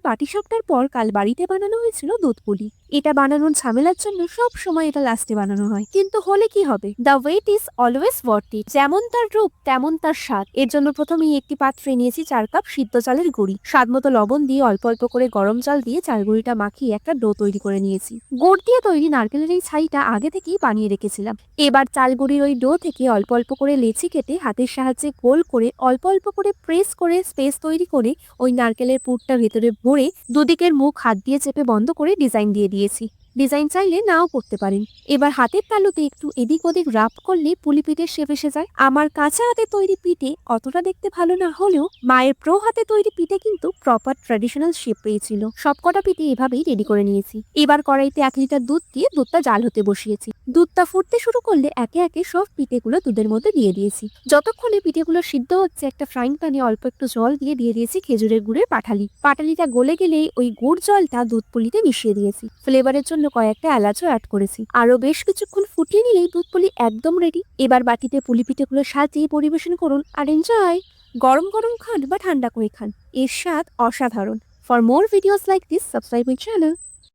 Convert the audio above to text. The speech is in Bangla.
পাটিসাপটার পর কাল বাড়িতে বানানো হয়েছিল দুধ পুলি। এটা বানানোর ঝামেলার জন্য সব সময় এটা লাস্টে বানানো হয়, কিন্তু হলে কি হবে, the wait is always worth it. যেমন তার রূপ তেমন তার স্বাদ। এর জন্য প্রথমেই একটি পাত্রে নিয়েছি 4 কাপ সিদ্ধ চালের গুঁড়ি। স্বাদ মতো লবণ দিয়ে অল্প অল্প করে গরম চাল দিয়ে চাল গুঁড়িটা মাখিয়ে একটা ডো তৈরি করে নিয়েছি। গুড় দিয়ে তৈরি নারকেলের এই ছাইটা আগে থেকেই বানিয়ে রেখেছিলাম। এবার চাল গুঁড়ির ওই ডো থেকে অল্প অল্প করে লেচি কেটে হাতের সাহায্যে গোল করে অল্প অল্প করে প্রেস করে স্পেস তৈরি করে ওই নারকেলের পুরটা ভেতরে ভরে দুদিকের মুখ হাত দিয়ে চেপে বন্ধ করে ডিজাইন দিয়ে দিয়েছি। ডিজাইন চাইলে নাও করতে পারেন। এবার হাতের তালুতে একটু এদিক ওদিক রাব করলে পুলি পিঠের শেপ এসে যায়। আমার কাঁচা হাতে তৈরি পিঠে অতটা দেখতে ভালো না হলেও মায়ের প্রো হাতে তৈরি পিঠে কিন্তু প্রপার ট্র্যাডিশনাল শেপ পেয়েছিল। সবকটা পিঠে এভাবেই রেডি করে নিয়েছি। এবার কড়াইতে 1 লিটার দুধ দিয়ে দুধটা জাল হতে বসিয়েছি। দুধটা ফুটতে শুরু করলে একে একে সব পিঠেগুলো দুধের মধ্যে দিয়ে দিয়েছি। যতক্ষণে পিঠেগুলো সিদ্ধ হচ্ছে একটা ফ্রাইং প্যানে অল্প একটু জল দিয়ে দিয়েছি খেজুরের গুড়ের পাটালিটা গলে গেলেই ওই গুড় জলটা দুধ পুলিতে মিশিয়ে দিয়েছি। ফ্লেভারের জন্য কয়েকটা এলাচও অ্যাড করেছি। আরো বেশ কিছুক্ষণ ফুটিয়ে নিলেই দুধ পুলি একদম রেডি। এবার বাটিতে পুলি পিঠেগুলো সাজিয়ে পরিবেশন করুন আর এনজয়। গরম গরম খান বা ঠান্ডা করে খান, এর স্বাদ অসাধারণ। For more videos like this subscribe my channel.